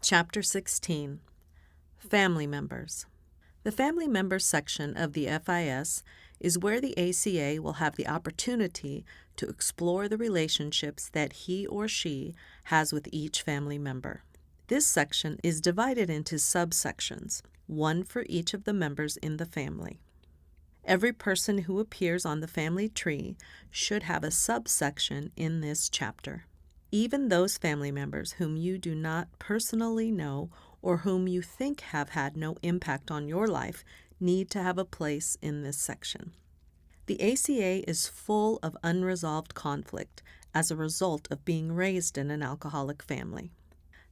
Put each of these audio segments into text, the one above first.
Chapter 16, Family Members. The Family Members section of the FIS is where the ACA will have the opportunity to explore the relationships that he or she has with each family member. This section is divided into subsections, one for each of the members in the family. Every person who appears on the family tree should have a subsection in this chapter. Even those family members whom you do not personally know or whom you think have had no impact on your life need to have a place in this section. The ACA is full of unresolved conflict as a result of being raised in an alcoholic family.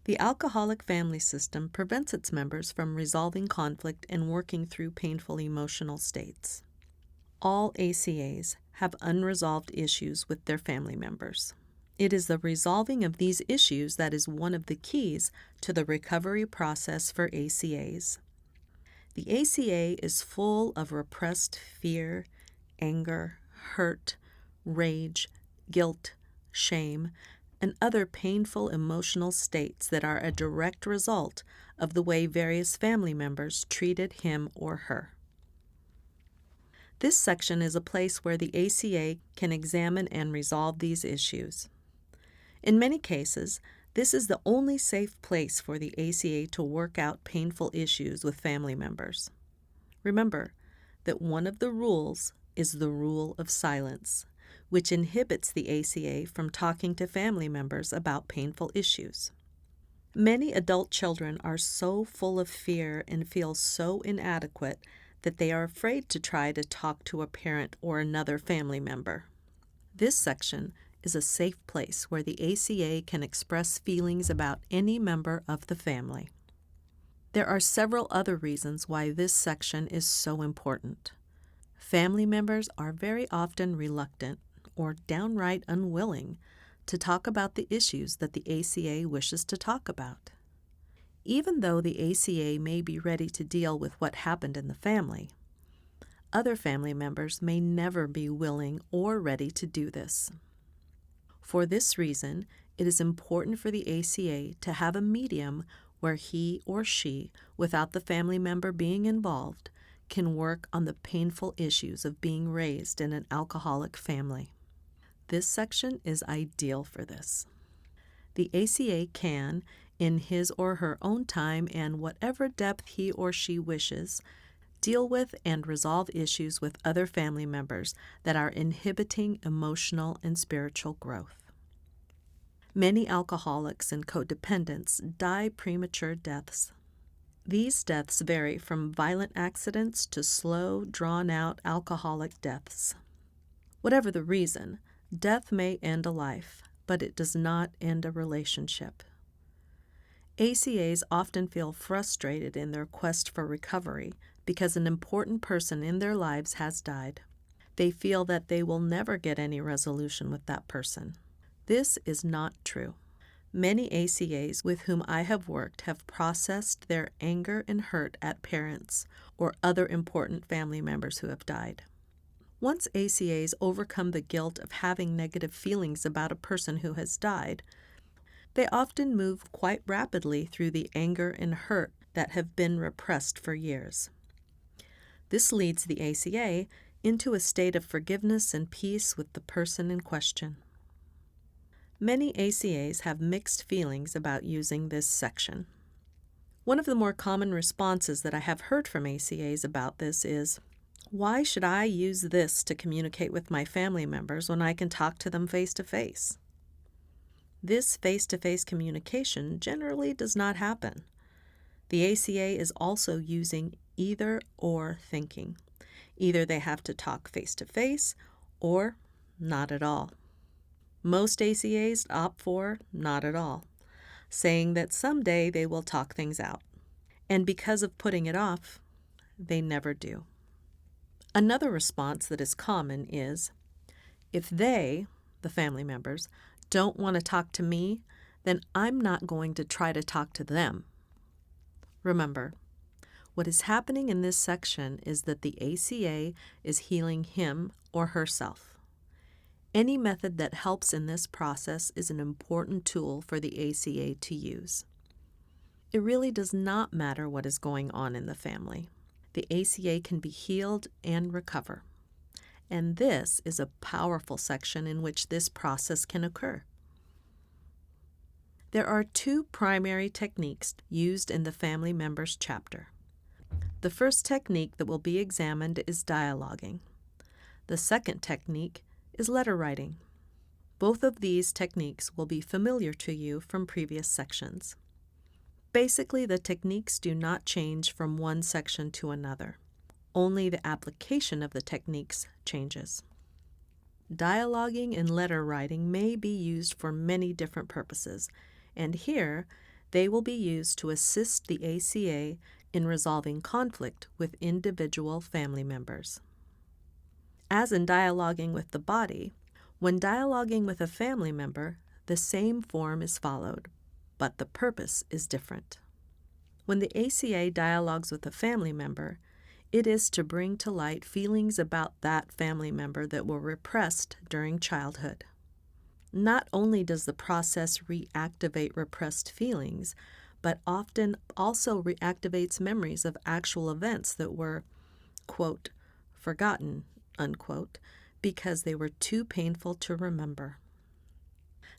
The alcoholic family system prevents its members from resolving conflict and working through painful emotional states. All ACAs have unresolved issues with their family members. It is the resolving of these issues that is one of the keys to the recovery process for ACAs. The ACA is full of repressed fear, anger, hurt, rage, guilt, shame, and other painful emotional states that are a direct result of the way various family members treated him or her. This section is a place where the ACA can examine and resolve these issues. In many cases, this is the only safe place for the ACA to work out painful issues with family members. Remember that one of the rules is the rule of silence, which inhibits the ACA from talking to family members about painful issues. Many adult children are so full of fear and feel so inadequate that they are afraid to try to talk to a parent or another family member. This section is a safe place where the ACA can express feelings about any member of the family. There are several other reasons why this section is so important. Family members are very often reluctant or downright unwilling to talk about the issues that the ACA wishes to talk about. Even though the ACA may be ready to deal with what happened in the family, other family members may never be willing or ready to do this. For this reason, it is important for the ACA to have a medium where he or she, without the family member being involved, can work on the painful issues of being raised in an alcoholic family. This section is ideal for this. The ACA can, in his or her own time and whatever depth he or she wishes, deal with and resolve issues with other family members that are inhibiting emotional and spiritual growth. Many alcoholics and codependents die premature deaths. These deaths vary from violent accidents to slow, drawn-out alcoholic deaths. Whatever the reason, death may end a life, but it does not end a relationship. ACAs often feel frustrated in their quest for recovery because an important person in their lives has died. They feel that they will never get any resolution with that person. This is not true. Many ACAs with whom I have worked have processed their anger and hurt at parents or other important family members who have died. Once ACAs overcome the guilt of having negative feelings about a person who has died, they often move quite rapidly through the anger and hurt that have been repressed for years. This leads the ACA into a state of forgiveness and peace with the person in question. Many ACAs have mixed feelings about using this section. One of the more common responses that I have heard from ACAs about this is, "Why should I use this to communicate with my family members when I can talk to them face-to-face?" This face-to-face communication generally does not happen. The ACA is also using either-or thinking. Either they have to talk face-to-face or not at all. Most ACAs opt for not at all, saying that someday they will talk things out. And because of putting it off, they never do. Another response that is common is, if they, the family members, don't want to talk to me, then I'm not going to try to talk to them. Remember, what is happening in this section is that the ACA is healing him or herself. Any method that helps in this process is an important tool for the ACA to use. It really does not matter what is going on in the family. The ACA can be healed and recover. And this is a powerful section in which this process can occur. There are two primary techniques used in the family members chapter. The first technique that will be examined is dialoguing. The second technique is letter writing. Both of these techniques will be familiar to you from previous sections. Basically, the techniques do not change from one section to another. Only the application of the techniques changes. Dialoguing and letter writing may be used for many different purposes, and here they will be used to assist the ACA in resolving conflict with individual family members. As in dialoguing with the body, when dialoguing with a family member, the same form is followed, but the purpose is different. When the ACA dialogues with a family member, it is to bring to light feelings about that family member that were repressed during childhood. Not only does the process reactivate repressed feelings, but often also reactivates memories of actual events that were, quote, forgotten, unquote, because they were too painful to remember.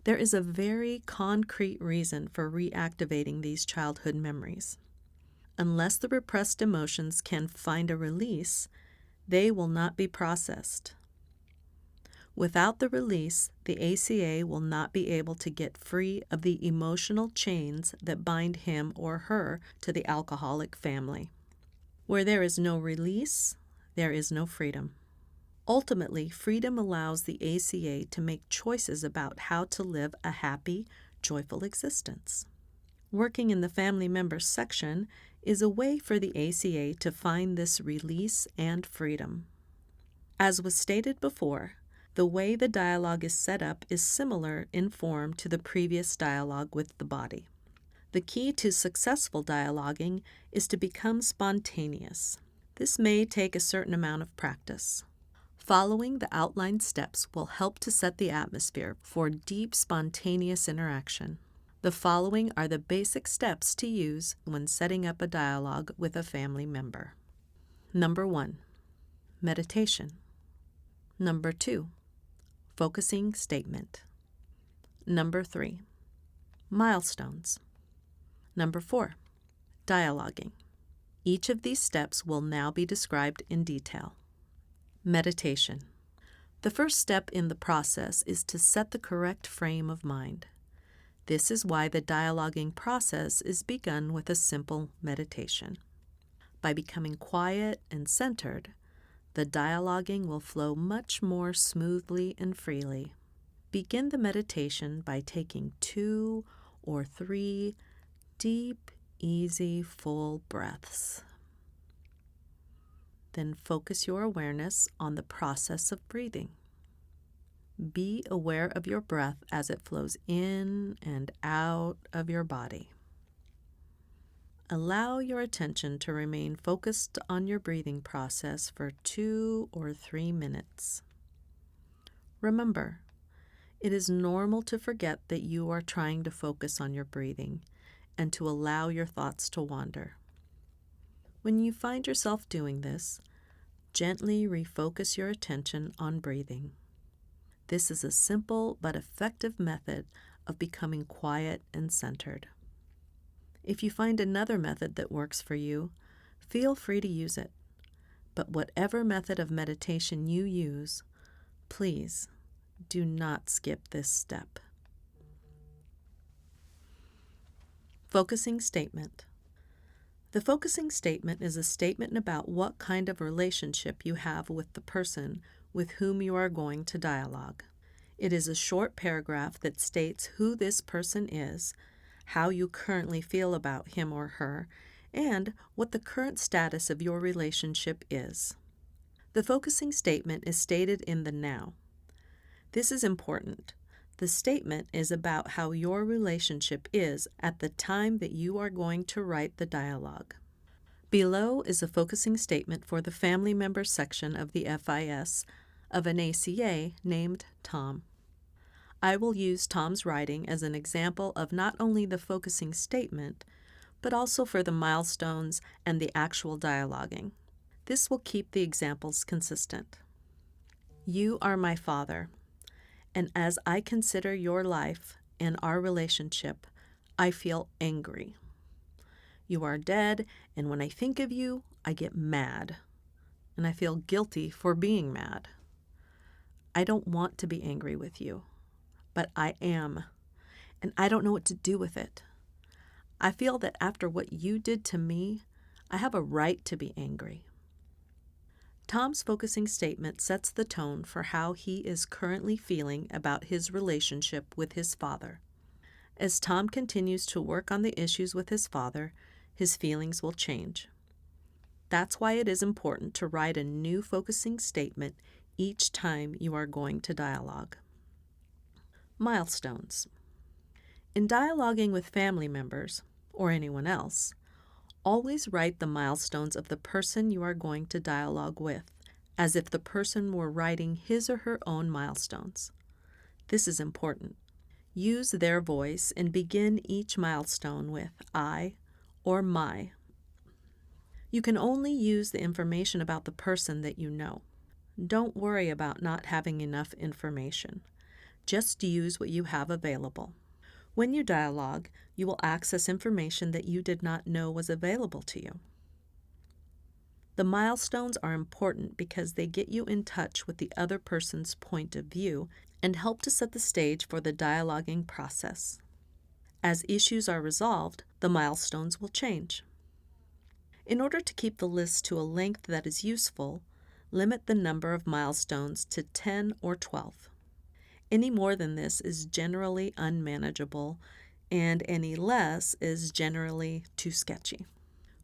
There is a very concrete reason for reactivating these childhood memories. Unless the repressed emotions can find a release, they will not be processed. Without the release, the ACA will not be able to get free of the emotional chains that bind him or her to the alcoholic family. Where there is no release, there is no freedom. Ultimately, freedom allows the ACA to make choices about how to live a happy, joyful existence. Working in the family members section is a way for the ACA to find this release and freedom. As was stated before, the way the dialogue is set up is similar in form to the previous dialogue with the body. The key to successful dialoguing is to become spontaneous. This may take a certain amount of practice. Following the outlined steps will help to set the atmosphere for deep, spontaneous interaction. The following are the basic steps to use when setting up a dialogue with a family member. Number 1, meditation. Number 2, focusing statement. Number 3, milestones. Number 4, dialoguing. Each of these steps will now be described in detail. Meditation. The first step in the process is to set the correct frame of mind. This is why the dialoguing process is begun with a simple meditation. By becoming quiet and centered, the dialoguing will flow much more smoothly and freely. Begin the meditation by taking 2 or 3 deep, easy, full breaths. Then focus your awareness on the process of breathing. Be aware of your breath as it flows in and out of your body. Allow your attention to remain focused on your breathing process for 2 or 3 minutes. Remember, it is normal to forget that you are trying to focus on your breathing and to allow your thoughts to wander. When you find yourself doing this, gently refocus your attention on breathing. This is a simple but effective method of becoming quiet and centered. If you find another method that works for you, feel free to use it. But whatever method of meditation you use, please do not skip this step. Focusing statement. The focusing statement is a statement about what kind of relationship you have with the person with whom you are going to dialogue. It is a short paragraph that states who this person is, how you currently feel about him or her, and what the current status of your relationship is. The focusing statement is stated in the now. This is important. The statement is about how your relationship is at the time that you are going to write the dialogue. Below is a focusing statement for the family member section of the FIS of an ACA named Tom. I will use Tom's writing as an example of not only the focusing statement, but also for the milestones and the actual dialoguing. This will keep the examples consistent. You are my father, and as I consider your life and our relationship, I feel angry. You are dead, and when I think of you, I get mad, and I feel guilty for being mad. I don't want to be angry with you, but I am, and I don't know what to do with it. I feel that after what you did to me, I have a right to be angry. Tom's focusing statement sets the tone for how he is currently feeling about his relationship with his father. As Tom continues to work on the issues with his father, his feelings will change. That's why it is important to write a new focusing statement each time you are going to dialogue. Milestones. In dialoguing with family members, or anyone else, always write the milestones of the person you are going to dialogue with, as if the person were writing his or her own milestones. This is important. Use their voice and begin each milestone with I or my. You can only use the information about the person that you know. Don't worry about not having enough information. Just use what you have available. When you dialogue, you will access information that you did not know was available to you. The milestones are important because they get you in touch with the other person's point of view and help to set the stage for the dialoguing process. As issues are resolved, the milestones will change. In order to keep the list to a length that is useful, limit the number of milestones to 10 or 12. Any more than this is generally unmanageable, and any less is generally too sketchy.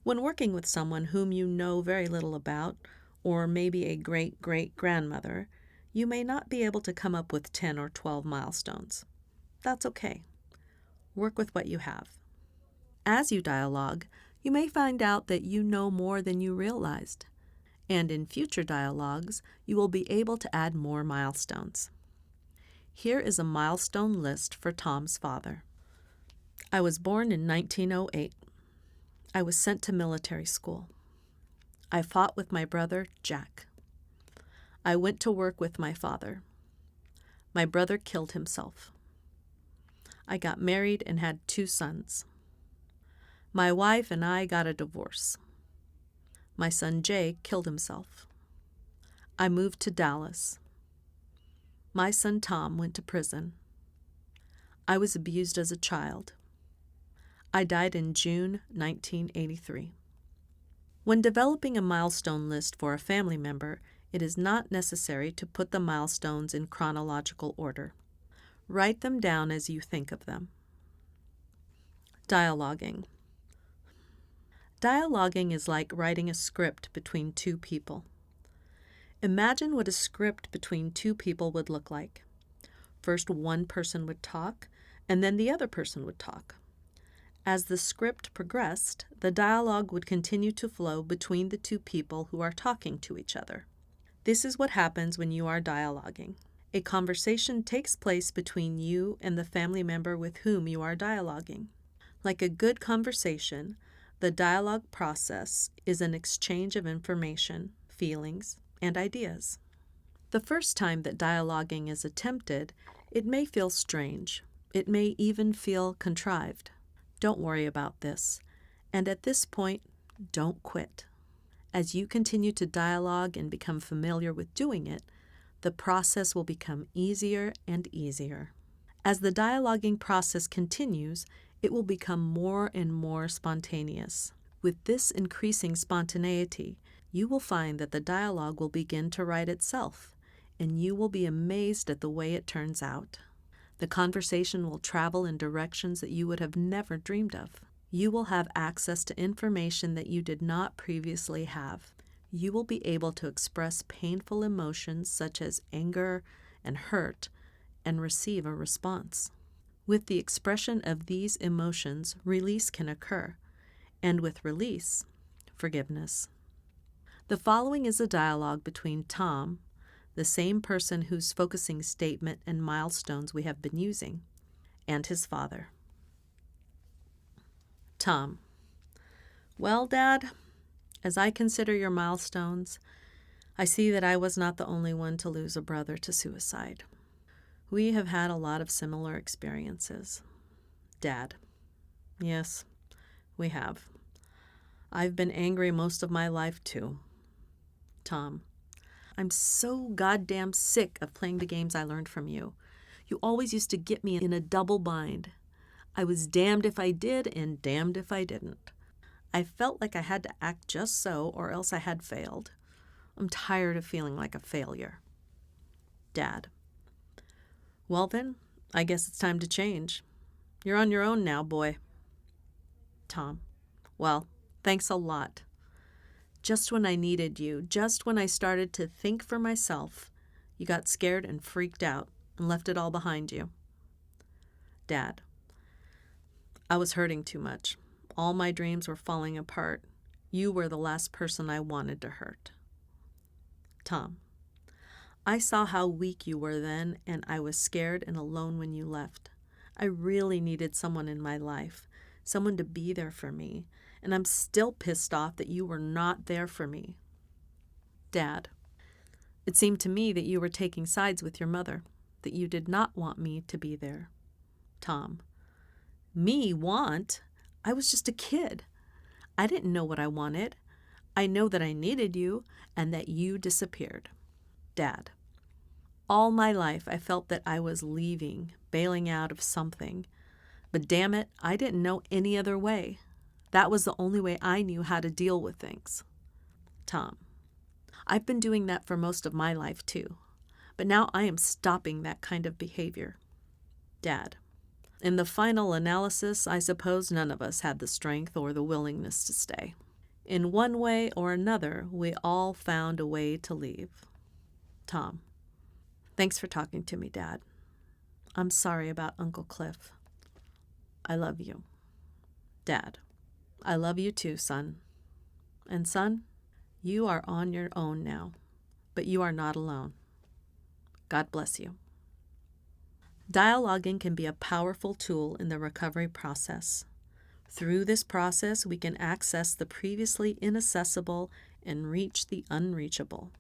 When working with someone whom you know very little about, or maybe a great-great-grandmother, you may not be able to come up with 10 or 12 milestones. That's okay. Work with what you have. As you dialogue, you may find out that you know more than you realized, and in future dialogues, you will be able to add more milestones. Here is a milestone list for Tom's father. I was born in 1908. I was sent to military school. I fought with my brother, Jack. I went to work with my father. My brother killed himself. I got married and had 2 sons. My wife and I got a divorce. My son Jay killed himself. I moved to Dallas. My son Tom went to prison. I was abused as a child. I died in June 1983. When developing a milestone list for a family member, it is not necessary to put the milestones in chronological order. Write them down as you think of them. Dialoguing. Dialoguing is like writing a script between 2 people. Imagine what a script between 2 people would look like. First, one person would talk, and then the other person would talk. As the script progressed, the dialogue would continue to flow between the 2 people who are talking to each other. This is what happens when you are dialoguing. A conversation takes place between you and the family member with whom you are dialoguing. Like a good conversation, the dialogue process is an exchange of information, feelings, and ideas. The first time that dialoguing is attempted, it may feel strange. It may even feel contrived. Don't worry about this, and at this point, don't quit. As you continue to dialogue and become familiar with doing it, the process will become easier and easier. As the dialoguing process continues, it will become more and more spontaneous. With this increasing spontaneity, you will find that the dialogue will begin to write itself, and you will be amazed at the way it turns out. The conversation will travel in directions that you would have never dreamed of. You will have access to information that you did not previously have. You will be able to express painful emotions such as anger and hurt and receive a response. With the expression of these emotions, release can occur, and with release, forgiveness. The following is a dialogue between Tom, the same person whose focusing statement and milestones we have been using, and his father. Tom: Well, Dad, as I consider your milestones, I see that I was not the only one to lose a brother to suicide. We have had a lot of similar experiences. Dad. Yes, we have. I've been angry most of my life, too. Tom. I'm so goddamn sick of playing the games I learned from you. You always used to get me in a double bind. I was damned if I did and damned if I didn't. I felt like I had to act just so or else I had failed. I'm tired of feeling like a failure. Dad. Well then, I guess it's time to change. You're on your own now, boy. Tom. Well, thanks a lot. Just when I needed you, just when I started to think for myself, you got scared and freaked out and left it all behind you. Dad. I was hurting too much. All my dreams were falling apart. You were the last person I wanted to hurt. Tom. I saw how weak you were then, and I was scared and alone when you left. I really needed someone in my life, someone to be there for me, and I'm still pissed off that you were not there for me. Dad. It seemed to me that you were taking sides with your mother, that you did not want me to be there. Tom. Me want? I was just a kid. I didn't know what I wanted. I know that I needed you and that you disappeared. Dad. All my life I felt that I was leaving, bailing out of something. But damn it, I didn't know any other way. That was the only way I knew how to deal with things. Tom. I've been doing that for most of my life too. But now I am stopping that kind of behavior. Dad. In the final analysis, I suppose none of us had the strength or the willingness to stay. In one way or another, we all found a way to leave. Tom. Thanks for talking to me, Dad. I'm sorry about Uncle Cliff. I love you. Dad. I love you too, son. And son, you are on your own now, but you are not alone. God bless you. Dialoguing can be a powerful tool in the recovery process. Through this process, we can access the previously inaccessible and reach the unreachable.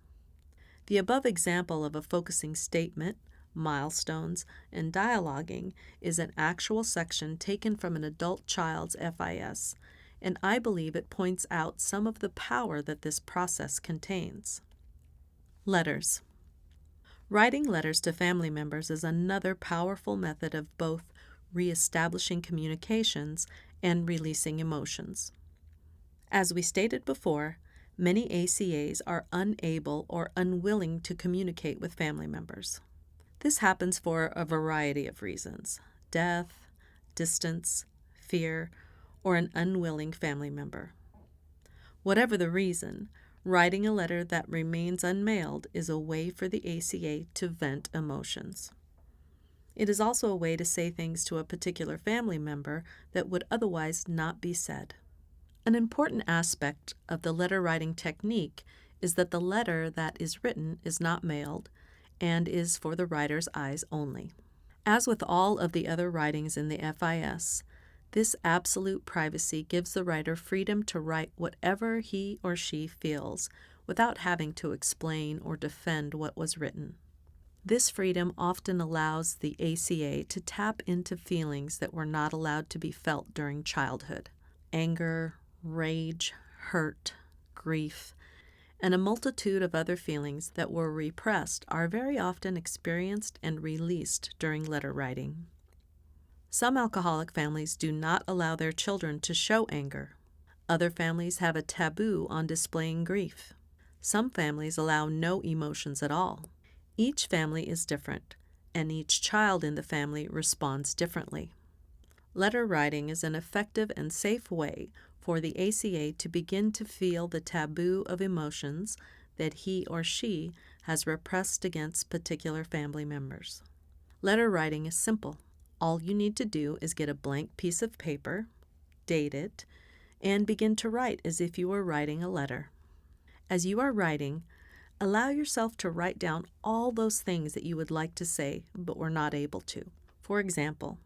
The above example of a focusing statement, milestones, and dialoguing is an actual section taken from an adult child's FIS, and I believe it points out some of the power that this process contains. Letters. Writing letters to family members is another powerful method of both reestablishing communications and releasing emotions. As we stated before, many ACAs are unable or unwilling to communicate with family members. This happens for a variety of reasons: death, distance, fear, or an unwilling family member. Whatever the reason, writing a letter that remains unmailed is a way for the ACA to vent emotions. It is also a way to say things to a particular family member that would otherwise not be said. An important aspect of the letter writing technique is that the letter that is written is not mailed and is for the writer's eyes only. As with all of the other writings in the FIS, this absolute privacy gives the writer freedom to write whatever he or she feels without having to explain or defend what was written. This freedom often allows the ACA to tap into feelings that were not allowed to be felt during childhood: anger, rage, hurt, grief, and a multitude of other feelings that were repressed are very often experienced and released during letter writing. Some alcoholic families do not allow their children to show anger. Other families have a taboo on displaying grief. Some families allow no emotions at all. Each family is different, and each child in the family responds differently. Letter writing is an effective and safe way for the ACA to begin to feel the taboo of emotions that he or she has repressed against particular family members. Letter writing is simple. All you need to do is get a blank piece of paper, date it, and begin to write as if you were writing a letter. As you are writing, allow yourself to write down all those things that you would like to say but were not able to. For example,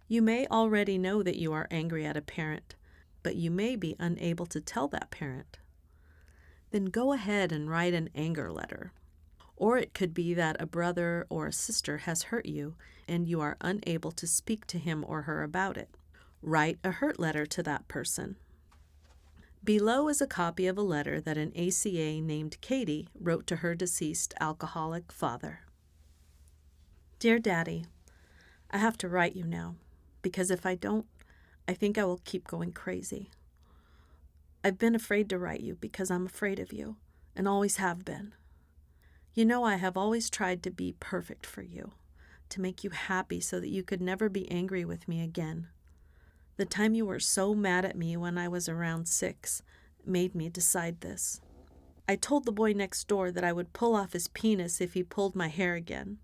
you may already know that you are angry at a parent, but you may be unable to tell that parent. Then go ahead and write an anger letter. Or it could be that a brother or a sister has hurt you and you are unable to speak to him or her about it. Write a hurt letter to that person. Below is a copy of a letter that an ACA named Katie wrote to her deceased alcoholic father. Dear Daddy, I have to write you now, because if I don't, I think I will keep going crazy. I've been afraid to write you because I'm afraid of you, and always have been. You know I have always tried to be perfect for you, to make you happy so that you could never be angry with me again. The time you were so mad at me when I was around 6 made me decide this. I told the boy next door that I would pull off his penis if he pulled my hair again.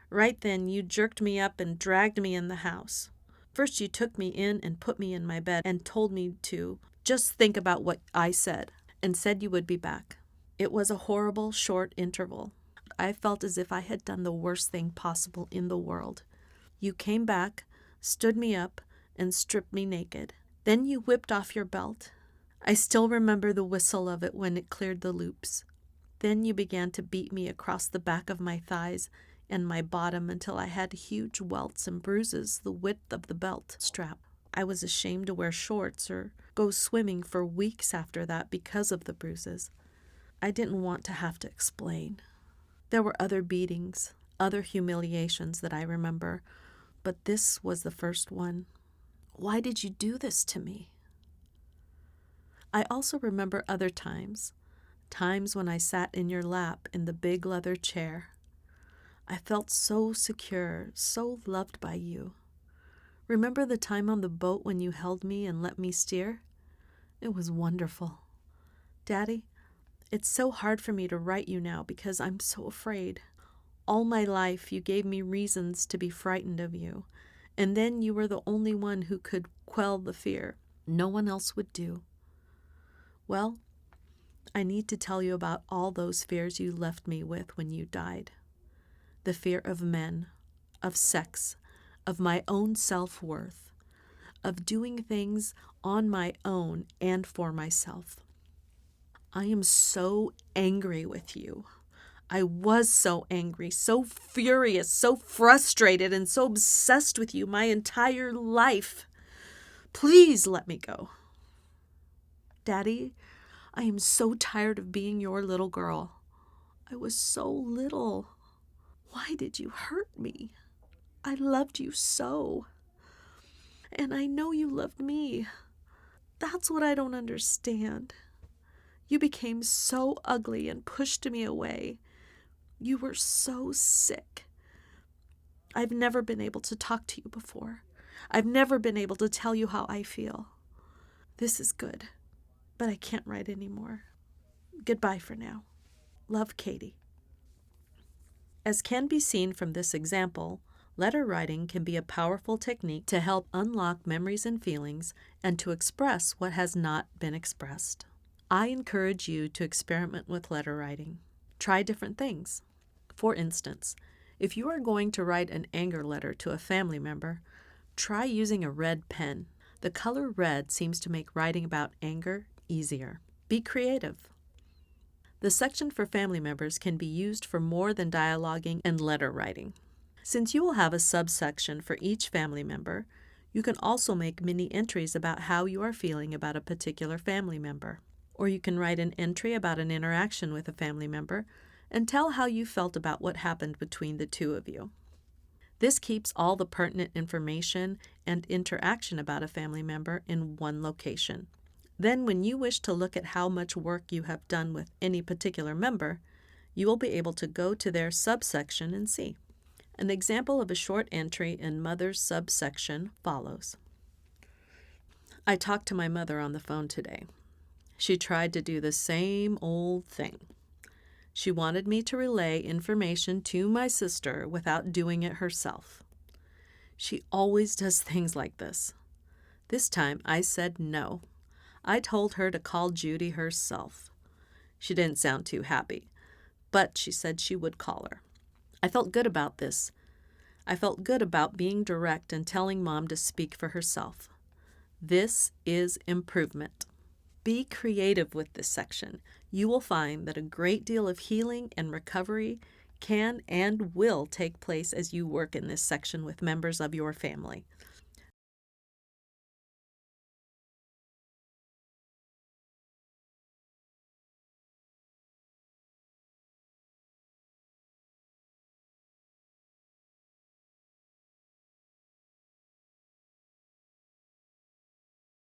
Right then, you jerked me up and dragged me in the house. First, you took me in and put me in my bed and told me to just think about what I said, and said you would be back. It was a horrible, short interval. I felt as if I had done the worst thing possible in the world. You came back, stood me up, and stripped me naked. Then you whipped off your belt. I still remember the whistle of it when it cleared the loops. Then you began to beat me across the back of my thighs and my bottom until I had huge welts and bruises the width of the belt strap. I was ashamed to wear shorts or go swimming for weeks after that because of the bruises. I didn't want to have to explain. There were other beatings, other humiliations that I remember, but this was the first one. Why did you do this to me? I also remember other times when I sat in your lap in the big leather chair. I felt so secure, so loved by you. Remember the time on the boat when you held me and let me steer? It was wonderful. Daddy, it's so hard for me to write you now because I'm so afraid. All my life you gave me reasons to be frightened of you, and then you were the only one who could quell the fear. No one else would do. Well, I need to tell you about all those fears you left me with when you died. The fear of men, of sex, of my own self-worth, of doing things on my own and for myself. I am so angry with you. I was so angry, so furious, so frustrated, and so obsessed with you my entire life. Please let me go. Daddy, I am so tired of being your little girl. I was so little. Why did you hurt me? I loved you so. And I know you loved me. That's what I don't understand. You became so ugly and pushed me away. You were so sick. I've never been able to talk to you before. I've never been able to tell you how I feel. This is good, but I can't write anymore. Goodbye for now. Love, Katie. As can be seen from this example, letter writing can be a powerful technique to help unlock memories and feelings and to express what has not been expressed. I encourage you to experiment with letter writing. Try different things. For instance, if you are going to write an anger letter to a family member, try using a red pen. The color red seems to make writing about anger easier. Be creative. The section for family members can be used for more than dialoguing and letter writing. Since you will have a subsection for each family member, you can also make mini entries about how you are feeling about a particular family member. Or you can write an entry about an interaction with a family member and tell how you felt about what happened between the two of you. This keeps all the pertinent information and interaction about a family member in one location. Then when you wish to look at how much work you have done with any particular member, you will be able to go to their subsection and see. An example of a short entry in Mother's subsection follows. I talked to my mother on the phone today. She tried to do the same old thing. She wanted me to relay information to my sister without doing it herself. She always does things like this. This time I said no. I told her to call Judy herself. She didn't sound too happy, but she said she would call her. I felt good about this. I felt good about being direct and telling Mom to speak for herself. This is improvement. Be creative with this section. You will find that a great deal of healing and recovery can and will take place as you work in this section with members of your family.